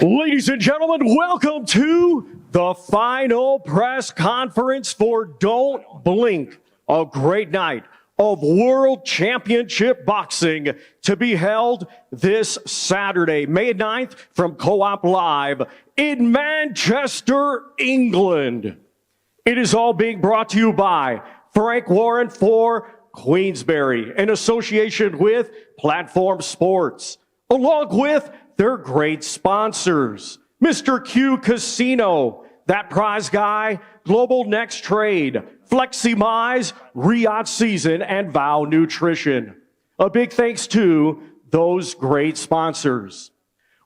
Ladies and gentlemen, welcome to the final press conference for Don't Blink, a great night of World Championship Boxing to be held this Saturday, May 9th from Co-op Live in Manchester, England. It is all being brought to you by Frank Warren for Queensberry in association with Platform Sports, along with their great sponsors, Mr. Q Casino, That Prize Guy, Global Next Trade, Fleximize, Riyadh Season, and Vow Nutrition. A big thanks to those great sponsors.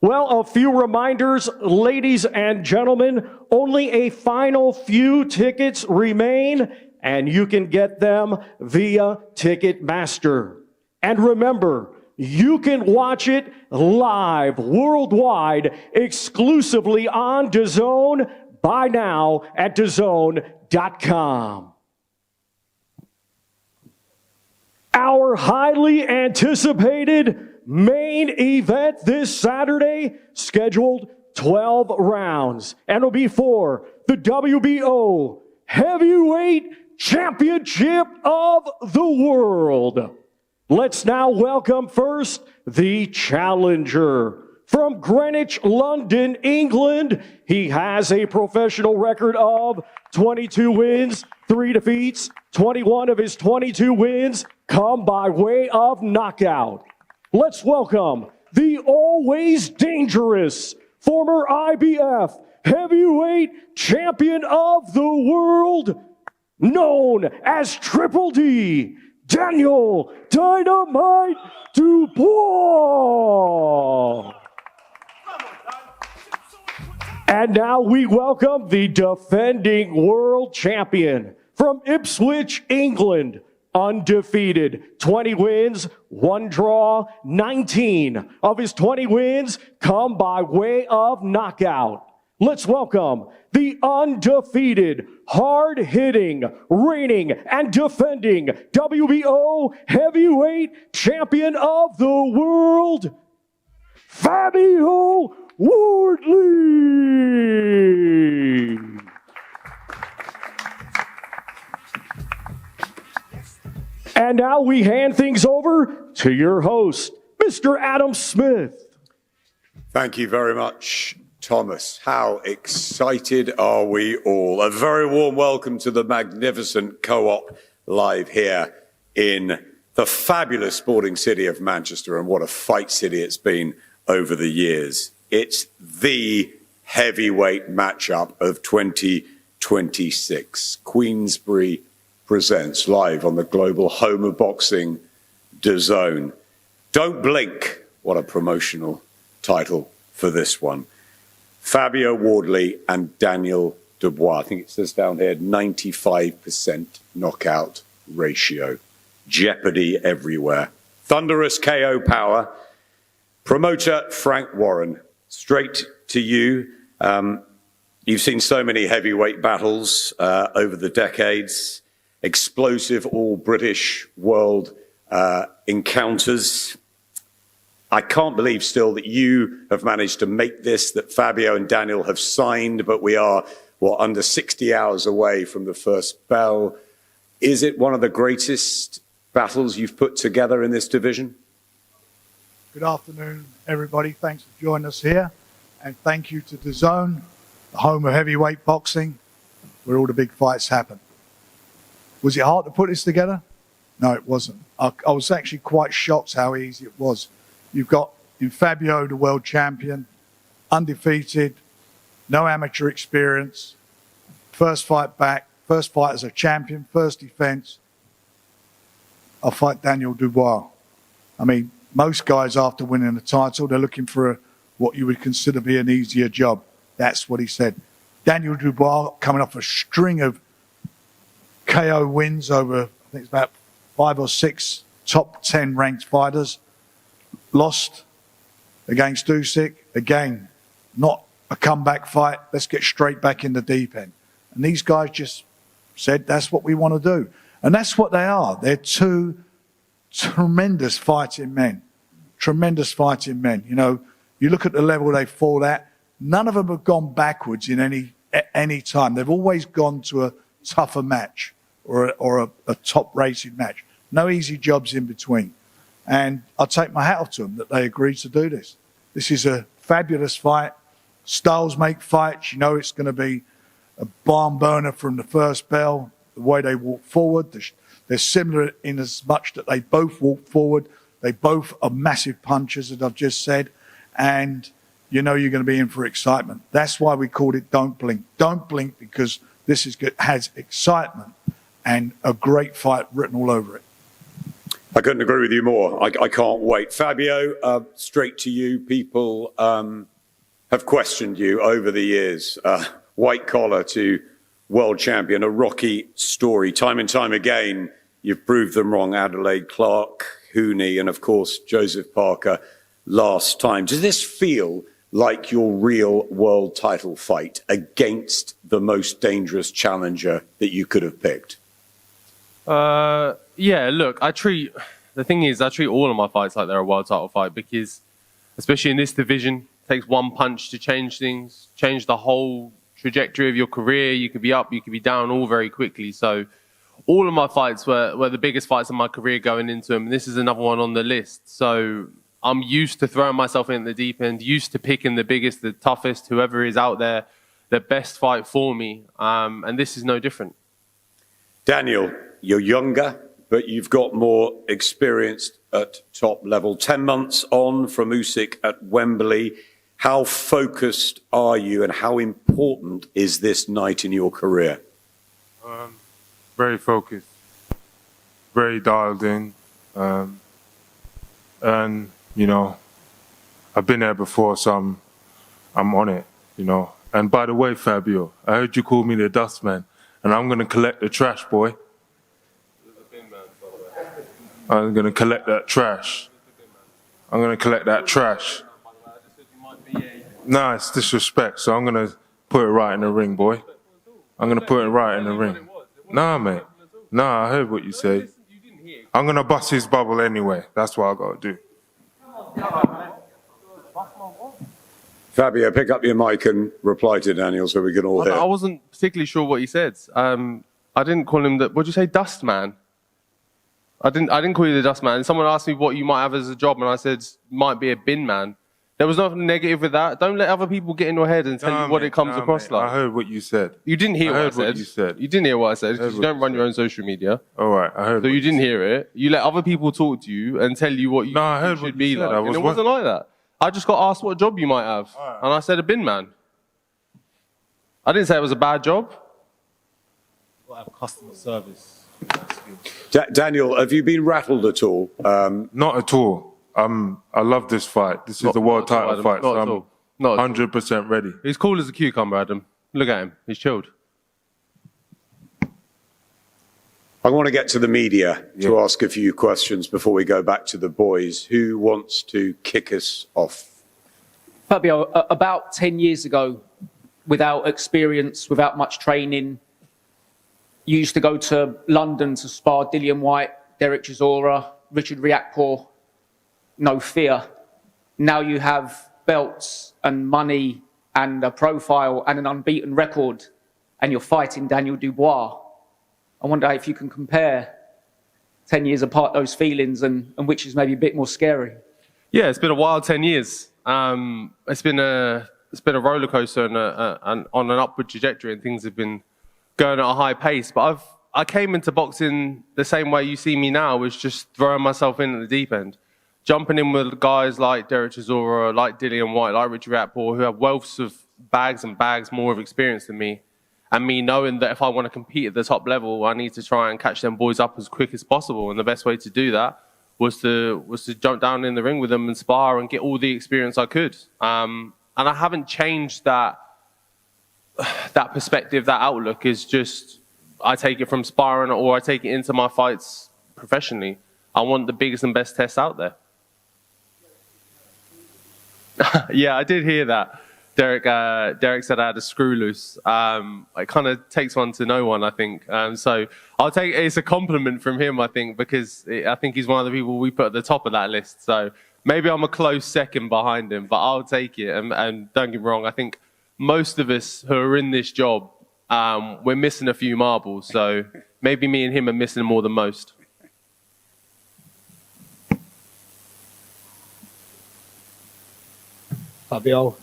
Well, a few reminders, ladies and gentlemen, only a final few tickets remain, and you can get them via Ticketmaster. And remember, you can watch it live worldwide exclusively on DAZN. Buy now at DAZN.com. Our highly anticipated main event this Saturday, scheduled 12 rounds, and will be for the WBO Heavyweight Championship of the World. Let's now welcome first the challenger. From Greenwich, London, England, he has a professional record of 22 wins, 3 defeats. 21 of his 22 wins come by way of knockout. Let's welcome the always dangerous former IBF heavyweight champion of the world, known as Triple D, Daniel Dynamite Dubois. And now we welcome the defending world champion from Ipswich, England, undefeated, 20 wins, 1 draw, 19 of his 20 wins come by way of knockout. Let's welcome the undefeated, hard-hitting, reigning, and defending WBO heavyweight champion of the world, Fabio Wardley. And now we hand things over to your host, Mr. Adam Smith. Thank you very much, Thomas. How excited are we all? A very warm welcome to the magnificent Co-op Live here in the fabulous sporting city of Manchester, and what a fight city it's been over the years. It's the heavyweight matchup of 2026. Queensberry presents live on the global home of boxing, DAZN. Don't Blink, what a promotional title for this one. Fabio Wardley and Daniel Dubois. I think it says down here 95% knockout ratio. Jeopardy everywhere. Thunderous KO power. Promoter Frank Warren, straight to you. You've seen so many heavyweight battles over the decades. Explosive all-British world encounters. I can't believe still that you have managed to make this, that Fabio and Daniel have signed, but we are, under 60 hours away from the first bell. Is it one of the greatest battles you've put together in this division? Good afternoon, everybody. Thanks for joining us here. And thank you to DAZN, the home of heavyweight boxing, where all the big fights happen. Was it hard to put this together? No, it wasn't. I was actually quite shocked how easy it was. You've got in Fabio, the world champion, undefeated, no amateur experience, first fight back, first fight as a champion, first defense. I'll fight Daniel Dubois. I mean, most guys after winning the title, they're looking for what you would consider to be an easier job. That's what he said. Daniel Dubois coming off a string of KO wins over, I think it's about 5 or 6 top 10 ranked fighters. Lost against Usyk. Again, not a comeback fight. Let's get straight back in the deep end. And these guys just said, that's what we want to do. And that's what they are. They're two tremendous fighting men. Tremendous fighting men. You know, you look at the level they fought at, none of them have gone backwards in any time. They've always gone to a tougher match or a top-rated match. No easy jobs in between. And I take my hat off to them that they agreed to do this. This is a fabulous fight. Styles make fights. You know it's going to be a barn burner from the first bell. The way they walk forward, they're similar in as much that they both walk forward. They both are massive punchers, as I've just said. And you know you're going to be in for excitement. That's why we called it Don't Blink. Don't blink because this is good, has excitement and a great fight written all over it. I couldn't agree with you more. I can't wait. Fabio, straight to you. People have questioned you over the years. White collar to world champion, a rocky story. Time and time again, you've proved them wrong. Adelaide, Clark, Hooney, and of course, Joseph Parker last time. Does this feel like your real world title fight against the most dangerous challenger that you could have picked? Yeah, look, I treat all of my fights like they're a world title fight because, especially in this division, it takes one punch to change things, change the whole trajectory of your career. You could be up, you could be down all very quickly. So all of my fights were the biggest fights of my career going into them. And this is another one on the list. So I'm used to throwing myself in the deep end, used to picking the biggest, the toughest, whoever is out there, the best fight for me. And this is no different. Daniel, you're younger, but you've got more experience at top level. 10 months on from Usyk at Wembley. How focused are you and how important is this night in your career? Very focused, very dialed in. And, you know, I've been there before, so I'm on it, you know. And by the way, Fabio, I heard you call me the dustman, and I'm going to collect the trash, boy. I'm going to collect that trash. I'm going to collect that trash. Nah, it's disrespect, so I'm going to put it right in the ring, boy. I'm going to put it right in the ring. Nah, mate. Nah, I heard what you said. I'm going to bust his bubble anyway. That's what I got to do. Fabio, pick up your mic and reply to Daniel so we can all hear. I wasn't particularly sure what he said. I didn't call him what did you say, dust man? I didn't call you the dust man. Someone asked me what you might have as a job, and I said might be a bin man. There was nothing negative with that. Don't let other people get in your head and tell you what it comes across like. I heard what you said. You didn't hear what I said. What you said. You didn't hear what I said because you don't run your own social media. All right, I heard. So you didn't hear it. You let other people talk to you and tell you what you should be like. And it wasn't like that. I just got asked what job you might have, and I said a bin man. I didn't say it was a bad job. We'll have customer service. Daniel, have you been rattled at all? Not at all. I love this fight. This is the world title fight, so I'm 100% ready. He's cool as a cucumber, Adam. Look at him. He's chilled. I want to get to the media to ask a few questions before we go back to the boys. Who wants to kick us off? Fabio, about 10 years ago, without experience, without much training, you used to go to London to spar Dillian Whyte, Derek Chisora, Richard Riakporhe, no fear. Now you have belts and money and a profile and an unbeaten record, and you're fighting Daniel Dubois. I wonder if you can compare 10 years apart those feelings and which is maybe a bit more scary. Yeah, it's been a wild 10 years. It's been a roller coaster and on an upward trajectory, and things have been going at a high pace. But I came into boxing the same way you see me now, was just throwing myself in at the deep end, jumping in with guys like Derek Chisora, like Dillian Whyte, like Richard Riakporhe, who have wealths of bags and bags more of experience than me. And me knowing that if I want to compete at the top level, I need to try and catch them boys up as quick as possible. And the best way to do that was to jump down in the ring with them and spar and get all the experience I could. And I haven't changed that perspective, that outlook. Is just, I take it from sparring or I take it into my fights professionally. I want the biggest and best tests out there. Yeah, I did hear that. Derek said I had a screw loose. It kind of takes one to know one, I think. So I'll take it's a compliment from him, I think, because I think he's one of the people we put at the top of that list. So maybe I'm a close second behind him, but I'll take it. And don't get me wrong, I think most of us who are in this job, we're missing a few marbles. So maybe me and him are missing more than most. Fabio,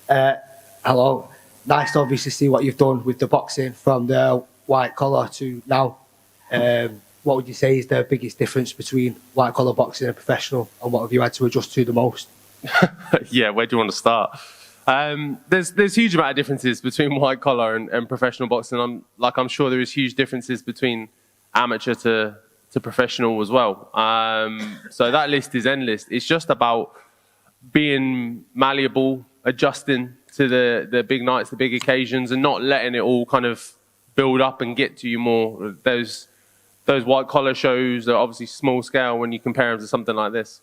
hello. Nice to obviously see what you've done with the boxing from the white collar to now. What would you say is the biggest difference between white collar boxing and professional, and what have you had to adjust to the most? Yeah, where do you want to start? There's huge amount of differences between white collar and professional boxing. I'm sure there is huge differences between amateur to professional as well. So that list is endless. It's just about being malleable, adjusting to the big nights, the big occasions, and not letting it all kind of build up and get to you more. Those white collar shows are obviously small scale when you compare them to something like this.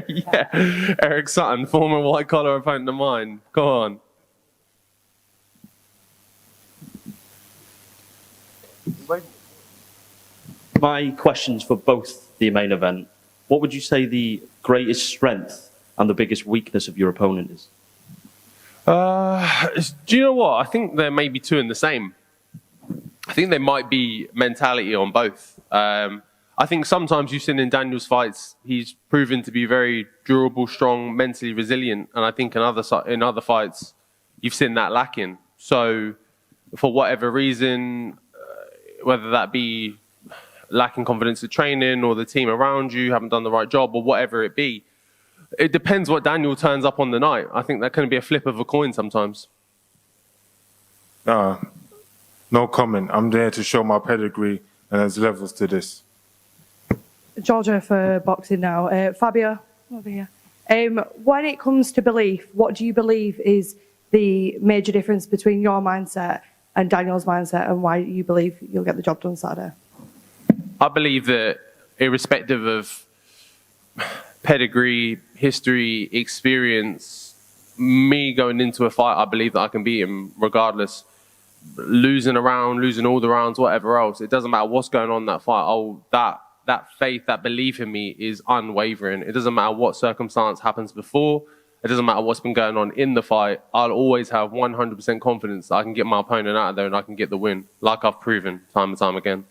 Yeah, Eric Sutton, former white collar opponent of mine. Go on. My questions for both the main event. What would you say the greatest strength and the biggest weakness of your opponent is? Do you know what? I think there may be two in the same. I think there might be mentality on both. I think sometimes you've seen in Daniel's fights, he's proven to be very durable, strong, mentally resilient. And I think in other fights, you've seen that lacking. So for whatever reason, whether that be lacking confidence in training or the team around you haven't done the right job or whatever it be, it depends what Daniel turns up on the night. I think that can be a flip of a coin sometimes. No comment. I'm there to show my pedigree, and there's levels to this. Georgia for boxing now. Fabio, over here. When it comes to belief, what do you believe is the major difference between your mindset and Daniel's mindset, and why you believe you'll get the job done Saturday? I believe that irrespective of pedigree, history, experience, me going into a fight, I believe that I can beat him regardless. Losing a round, losing all the rounds, whatever else, it doesn't matter what's going on in that fight. That faith, that belief in me is unwavering. It doesn't matter what circumstance happens before. It doesn't matter what's been going on in the fight. I'll always have 100% confidence that I can get my opponent out of there and I can get the win, like I've proven time and time again.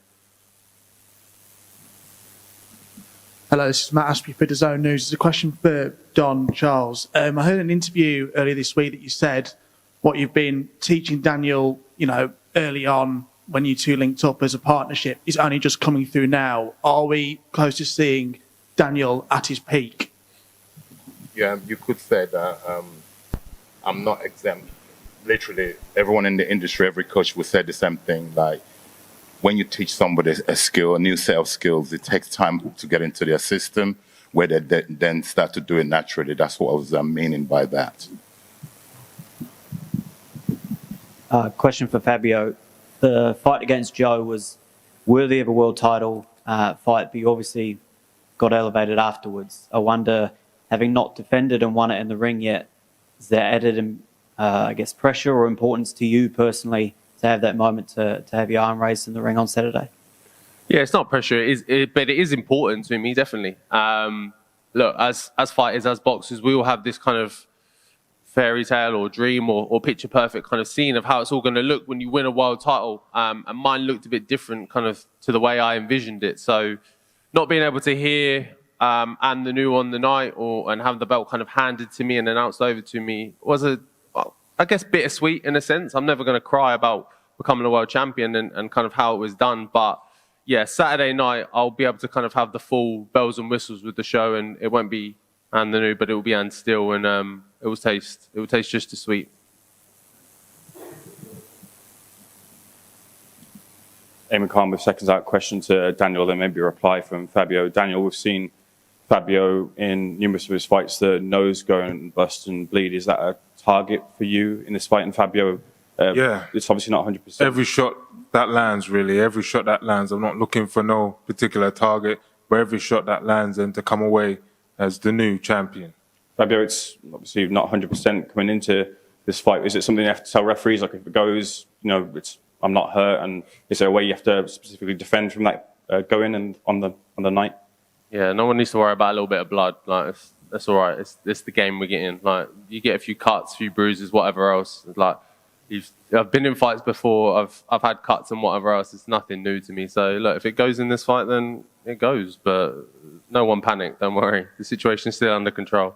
Hello, this is Matt Aspie for DAZN News. There's a question for Don Charles. I heard an interview earlier this week that you said what you've been teaching Daniel, early on when you two linked up as a partnership is only just coming through now. Are we close to seeing Daniel at his peak? Yeah, you could say that. I'm not exempt. Literally, everyone in the industry, every coach will say the same thing. Like, when you teach somebody a skill, a new set of skills, it takes time to get into their system, where they then start to do it naturally. That's what I was meaning by that. Question for Fabio. The fight against Joe was worthy of a world title fight, but you obviously got elevated afterwards. I wonder, having not defended and won it in the ring yet, is there added, pressure or importance to you personally to have that moment to have your arm raised in the ring on Saturday? Yeah, it's not pressure, but it is important to me, definitely. Look, as fighters, as boxers, we all have this kind of fairy tale or dream or picture perfect kind of scene of how it's all going to look when you win a world title. And mine looked a bit different kind of to the way I envisioned it. So not being able to hear and the new on the night and have the belt kind of handed to me and announced over to me was bittersweet in a sense. I'm never going to cry about becoming a world champion and kind of how it was done. But yeah, Saturday night, I'll be able to kind of have the full bells and whistles with the show, and it won't be and the new, but it will be and still, and it will taste just as sweet. Eamon Khan with seconds out. Question to Daniel, then maybe a reply from Fabio. Daniel, we've seen Fabio in numerous of his fights, the nose go and bust and bleed. Is that a target for you in this fight? And Fabio, yeah, it's obviously not 100%. Every shot that lands, really, every shot that lands. I'm not looking for no particular target, but every shot that lands and to come away as the new champion. Fabio, it's obviously not 100% coming into this fight. Is it something you have to tell referees, like if it goes, I'm not hurt, and is there a way you have to specifically defend from that go in and on the night? Yeah, no one needs to worry about a little bit of blood. Like, that's all right. It's the game we're getting. Like, you get a few cuts, a few bruises, whatever else. Like, I've been in fights before. I've had cuts and whatever else. It's nothing new to me. So look, if it goes in this fight, then it goes. But no one panic. Don't worry. The situation's still under control.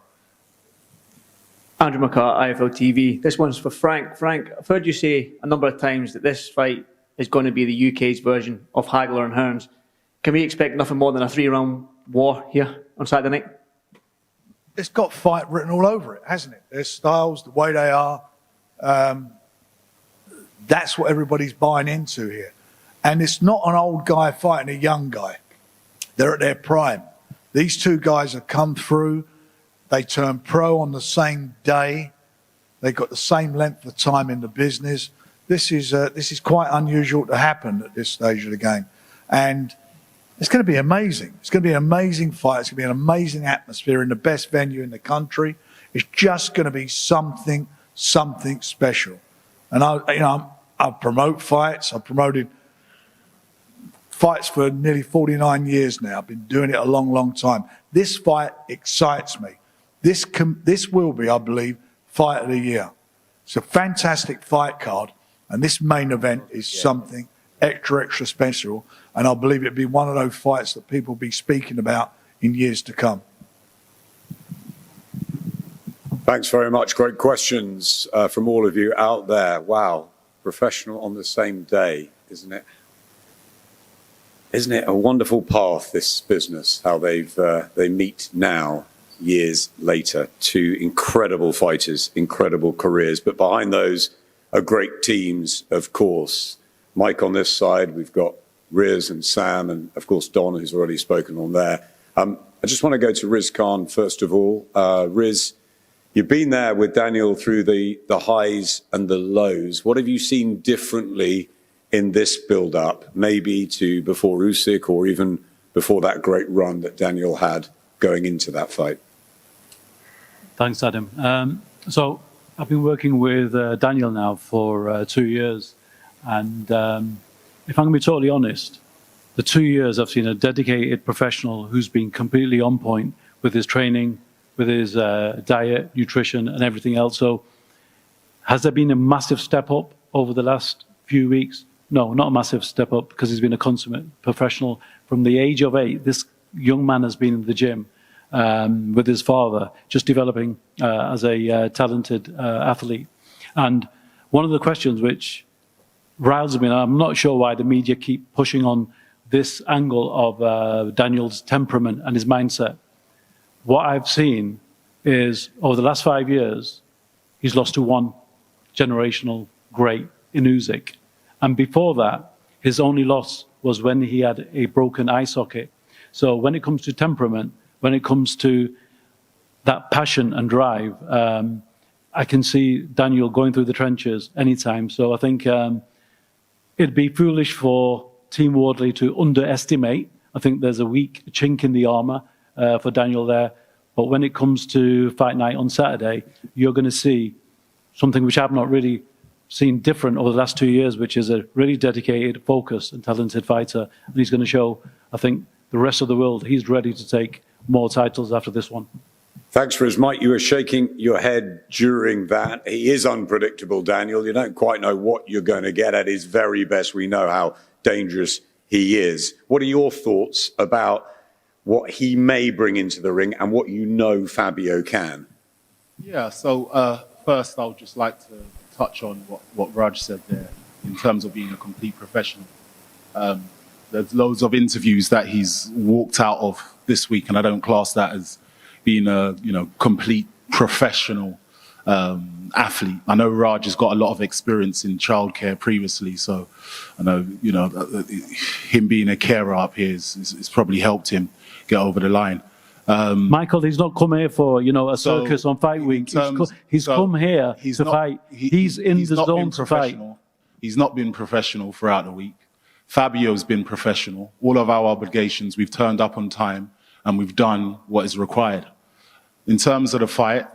Andrew McCart, IFL TV. This one's for Frank. Frank, I've heard you say a number of times that this fight is going to be the UK's version of Hagler and Hearns. Can we expect nothing more than a 3-round war here on Saturday night? It's got fight written all over it, hasn't it? Their styles, the way they are. That's what everybody's buying into here. And it's not an old guy fighting a young guy. They're at their prime. These two guys have come through. They turned pro on the same day. They got the same length of time in the business. This is quite unusual to happen at this stage of the game. And it's going to be amazing. It's going to be an amazing fight. It's going to be an amazing atmosphere in the best venue in the country. It's just going to be something special. And I promote fights. I've promoted fights for nearly 49 years now. I've been doing it a long, long time. This fight excites me. This will be, I believe, fight of the year. It's a fantastic fight card, and this main event is something extra special. And I believe it'll be one of those fights that people will be speaking about in years to come. Thanks very much. Great questions from all of you out there. Wow, professional on the same day, isn't it? Isn't it a wonderful path, this business, how they meet now, years later, two incredible fighters, incredible careers. But behind those are great teams, of course. Mike on this side, we've got Riz and Sam, and of course Don, who's already spoken on there. I just want to go to Riz Khan first of all. Riz, you've been there with Daniel through the highs and the lows. What have you seen differently in this build-up, maybe to before Usyk or even before that great run that Daniel had going into that fight? Thanks, Adam. So I've been working with Daniel now for 2 years. And if I'm going to be totally honest, the 2 years I've seen a dedicated professional who's been completely on point with his training, with his diet, nutrition, and everything else. So has there been a massive step up over the last few weeks? No, not a massive step up, because he's been a consummate professional. From the age of 8, this young man has been in the gym with his father, just developing as a talented athlete. And one of the questions which riles me, and I'm not sure why the media keep pushing on this angle of Daniel's temperament and his mindset. What I've seen is, over the last 5 years, he's lost to one generational great in Usyk. And before that, his only loss was when he had a broken eye socket. So when it comes to temperament, when it comes to that passion and drive, I can see Daniel going through the trenches anytime. So I think it'd be foolish for Team Wardley to underestimate. I think there's a weak chink in the armour for Daniel there. But when it comes to fight night on Saturday, you're going to see something which I've not really seen different over the last 2 years, which is a really dedicated, focused and talented fighter. And he's going to show, I think, the rest of the world he's ready to take more titles after this one. Thanks, Riz. Mike, you were shaking your head during that. He is unpredictable, Daniel. You don't quite know what you're going to get at his very best. We know how dangerous he is. What are your thoughts about what he may bring into the ring and what you know Fabio can? Yeah, so first I would just like to touch on what Raj said there in terms of being a complete professional. There's loads of interviews that he's walked out of this week, and I don't class that as being a complete professional athlete. I know Raj has got a lot of experience in childcare previously, so I know him being a carer up here has probably helped him get over the line. Michael, he's not come here for a circus on fight week. He's come here to fight. He's in the zone to fight. He's not been professional throughout the week. Fabio's been professional. All of our obligations, we've turned up on time and we've done what is required. In terms of the fight,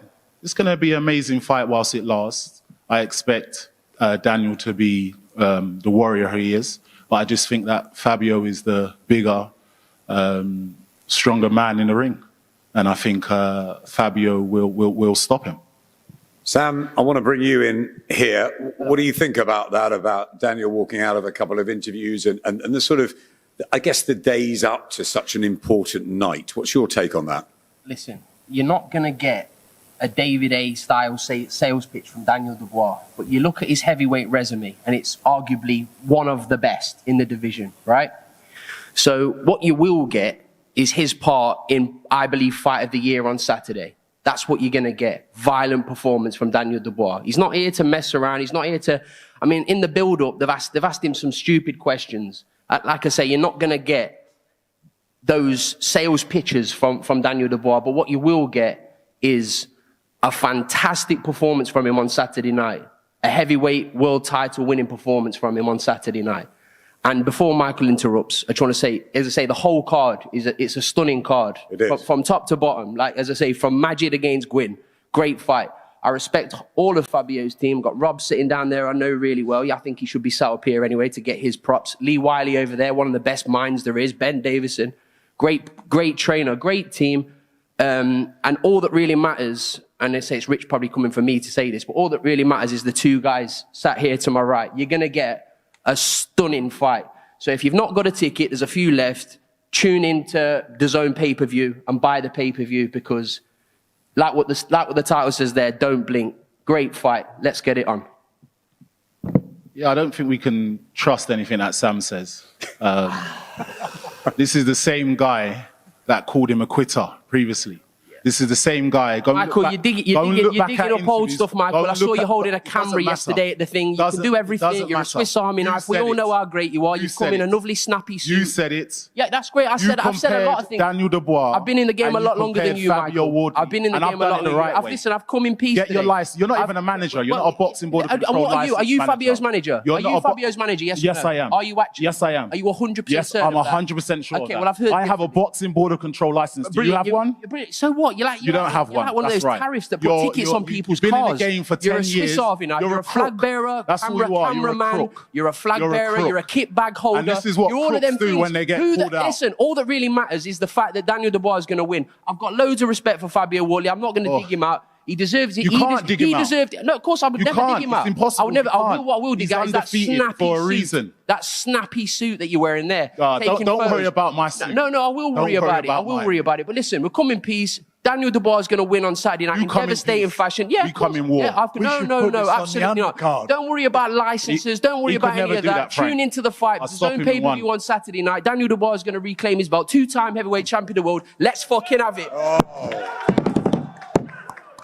it's going to be an amazing fight whilst it lasts. I expect Daniel to be the warrior he is. But I just think that Fabio is the bigger, stronger man in the ring. And I think Fabio will stop him. Sam, I want to bring you in here. What do you think about that, about Daniel walking out of a couple of interviews and the sort of, I guess, the days up to such an important night? What's your take on that? Listen, you're not going to get a David A style sales pitch from Daniel Dubois, but you look at his heavyweight resume and it's arguably one of the best in the division, right? So what you will get is his part in, I believe, Fight of the Year on Saturday. That's what you're going to get. Violent performance from Daniel Dubois. He's not here to mess around. He's not here to, I mean, in the build-up, they've asked him some stupid questions. Like I say, you're not going to get those sales pitches from Daniel Dubois, but what you will get is a fantastic performance from him on Saturday night. A heavyweight world title winning performance from him on Saturday night. And before Michael interrupts, I just want to say, as I say, the whole card it's a stunning card. It is. From top to bottom. Like, as I say, from Majid against Gwyn. Great fight. I respect all of Fabio's team. Got Rob sitting down there I know really well. Yeah, I think he should be sat up here anyway to get his props. Lee Wiley over there, one of the best minds there is. Ben Davison. Great trainer, great team. And all that really matters, and they say it's Rich probably coming for me to say this, but all that really matters is the two guys sat here to my right. You're going to get a stunning fight. So if you've not got a ticket, there's a few left. Tune into the DAZN pay-per-view and buy the pay-per-view because, like what the title says there, don't blink. Great fight. Let's get it on. Yeah, I don't think we can trust anything that Sam says. This is the same guy that called him a quitter previously. This is the same guy. Michael, you're digging up old stuff, Michael. I saw you holding a camera yesterday at the thing. You can do everything. You're a Swiss Army knife. We all know how great you are. You've come in a lovely snappy suit. You said it. Yeah, that's great. I've said a lot of things. Daniel Dubois. I've been in the game a lot longer than you, Fabio Wardley. I've been in the game a lot longer than you. Listen, I've come in peace Get your license. You're not even a manager. You're not a boxing board of control license. Are you Fabio's manager? Are you Fabio's manager? Yes, yes, I am. Are you actually? Yes, I am. Are you 100% yes, certain? I'm 100% sure. Okay, well, I've heard. I have a boxing board of control license. Do you have one? So what? You don't have one. Like one of those tariffs that put tickets on people's cars. You've been in the game for 10 years. You're a Swiss Army knife. You're a flag bearer. That's all you are. Cameraman. You're a flag bearer. You're a kit bag holder. And this is what crooks do when they get pulled out. Listen, all that really matters is the fact that Daniel Dubois is going to win. I've got loads of respect for Fabio Wardley. I'm not going to dig him out. He deserves it. You can't dig him out. He deserved it. No, of course I would never dig him out. It's impossible. I would never. What I will dig out is that snappy for a suit. reason. That snappy suit that you're wearing there. Don't worry about my suit. No, I will worry about it. I will worry about it. But listen, we'll come in peace. Daniel Dubois is going to win on Saturday night in devastating fashion. Yeah, we come in war. Yeah, no, absolutely not. Don't worry about licenses. Don't worry about any of that. Tune into the fight. DAZN pay-per-view on Saturday night. Daniel Dubois is going to reclaim his belt. 2-time heavyweight champion of the world. Let's fucking have it.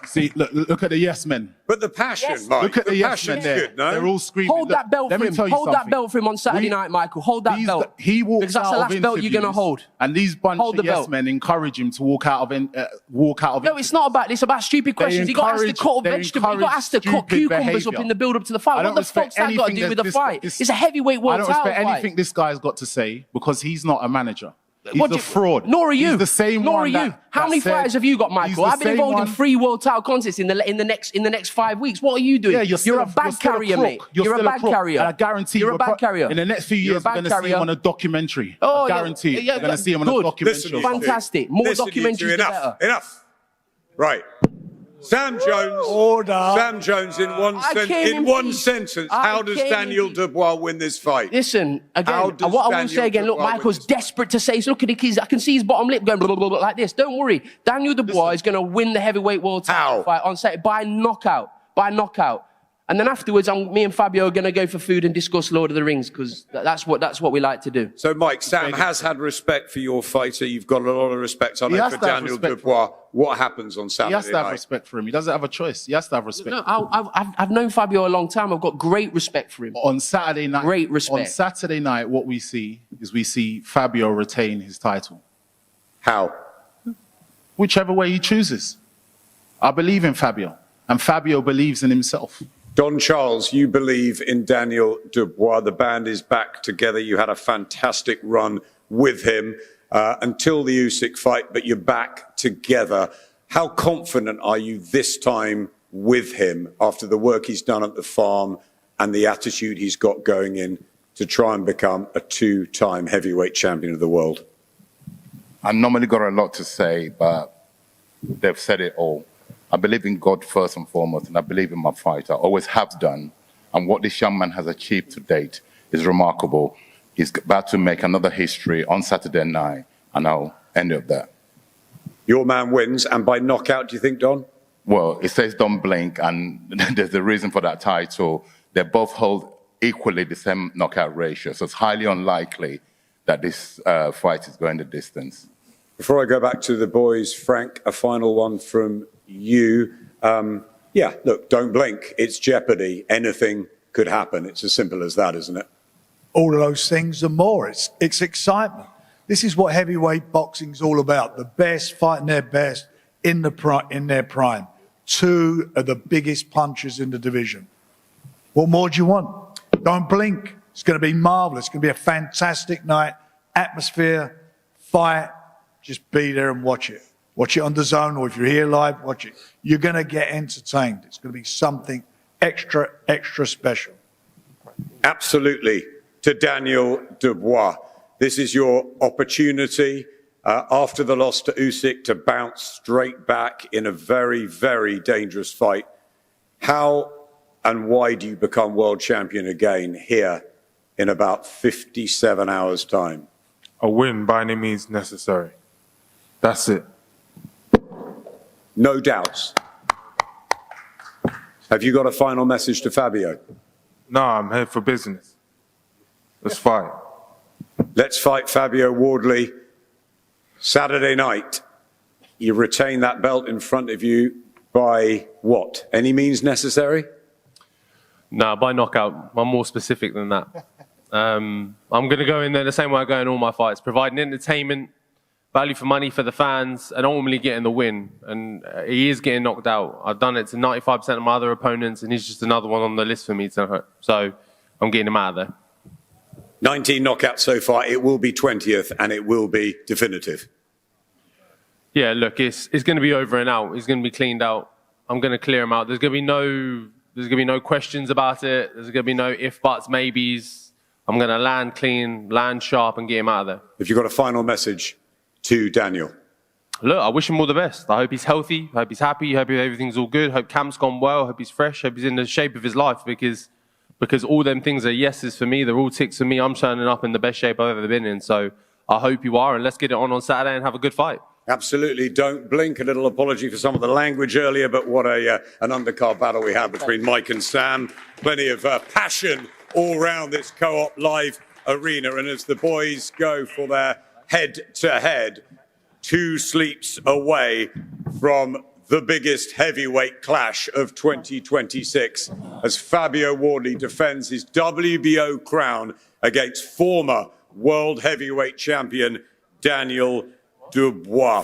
See, look at the yes men. But the passion, Mike. Look at the yes men there. Good, no? They're all screaming. Hold that belt for him. Hold that belt for him on Saturday night, Michael. Hold that belt. He walks because that's the last belt you're going to hold. And these bunch of yes men encourage him to walk out of. No, it's not about this. It's about stupid questions. He got asked to cut vegetables. He got asked to cut cucumbers up in the build-up to the fight. What the fuck's that got to do with the fight? It's a heavyweight world title fight. I don't respect anything this guy's got to say because he's not a manager. He's a fraud. Nor are you. He's the same Nor one are you. How many fighters have you got, Michael? I've been involved in 3 world title contests in the next 5 weeks. What are you doing? Yeah, you're a bag carrier, mate. You're a bag carrier. And I guarantee you're a bag carrier. In the next few years, we're going to see him on a documentary. Oh, I guarantee. You're going to see him on a documentary. Fantastic. More documentaries, the better. Enough. Right. Sam Jones. Sam Jones, in one sentence, how does Daniel Dubois win this fight? Listen, again, what I will say again, look, Michael's desperate to say, look at his, I can see his bottom lip going blah, blah, blah, like this. Don't worry. Daniel Dubois is going to win the heavyweight world title fight on Saturday by knockout. And then afterwards, me and Fabio are going to go for food and discuss Lord of the Rings because that's what we like to do. So, Mike, Sam has had respect for your fighter. You've got a lot of respect, I know, for Daniel Dubois. What happens on Saturday night? He has to have respect for him. He doesn't have a choice. He has to have respect. No, I've known Fabio a long time. I've got great respect for him. On Saturday night, great respect. On Saturday night, what we see Fabio retain his title. How? Whichever way he chooses. I believe in Fabio, and Fabio believes in himself. Don Charles, you believe in Daniel Dubois. The band is back together. You had a fantastic run with him until the Usyk fight, but you're back together. How confident are you this time with him after the work he's done at the farm and the attitude he's got going in to try and become a two-time heavyweight champion of the world? I've normally got a lot to say, but they've said it all. I believe in God first and foremost, and I believe in my fighter. I always have done. And what this young man has achieved to date is remarkable. He's about to make another history on Saturday night, and I'll end it there. Your man wins, and by knockout, do you think, Don? Well, it says don't blink, and there's a reason for that title. They both hold equally the same knockout ratio, so it's highly unlikely that this fight is going the distance. Before I go back to the boys, Frank, a final one from you. Yeah, look, don't blink. It's jeopardy. Anything could happen. It's as simple as that, isn't it? All of those things and more. It's excitement. This is what heavyweight boxing's all about. The best fighting their best in their prime. Two of the biggest punchers in the division. What more do you want? Don't blink. It's going to be marvellous. It's going to be a fantastic night. Atmosphere, fight. Just be there and watch it. Watch it on the zone, or if you're here live, watch it. You're going to get entertained. It's going to be something extra, extra special. Absolutely. To Daniel Dubois, this is your opportunity after the loss to Usyk to bounce straight back in a very, very dangerous fight. How and why do you become world champion again here in about 57 hours' time? A win by any means necessary. That's it. No doubts. Have you got a final message to Fabio? No, I'm here for business. Let's fight. Let's fight, Fabio Wardley. Saturday night, you retain that belt in front of you by what? Any means necessary? No, by knockout. I'm more specific than that. I'm going to go in there the same way I go in all my fights, providing entertainment, value for money for the fans, and ultimately getting the win. And he is getting knocked out. I've done it to 95% of my other opponents, and he's just another one on the list for me tonight. So I'm getting him out of there. 19 knockouts so far. It will be 20th, and it will be definitive. Yeah, look, it's going to be over and out. He's going to be cleaned out. I'm going to clear him out. There's going to be no questions about it. There's going to be no if, buts, maybes. I'm going to land clean, land sharp, and get him out of there. If you've got a final message to Daniel. Look, I wish him all the best. I hope he's healthy. I hope he's happy. I hope everything's all good. I hope camp's gone well. I hope he's fresh. I hope he's in the shape of his life because all them things are yeses for me. They're all ticks for me. I'm turning up in the best shape I've ever been in. So I hope you are, and let's get it on Saturday and have a good fight. Absolutely. Don't blink. A little apology for some of the language earlier, but what an undercard battle we had between Mike and Sam. Plenty of passion all round this Co-op Live arena. And as the boys go for their head-to-head, 2 sleeps away from the biggest heavyweight clash of 2026 as Fabio Wardley defends his WBO crown against former world heavyweight champion Daniel Dubois.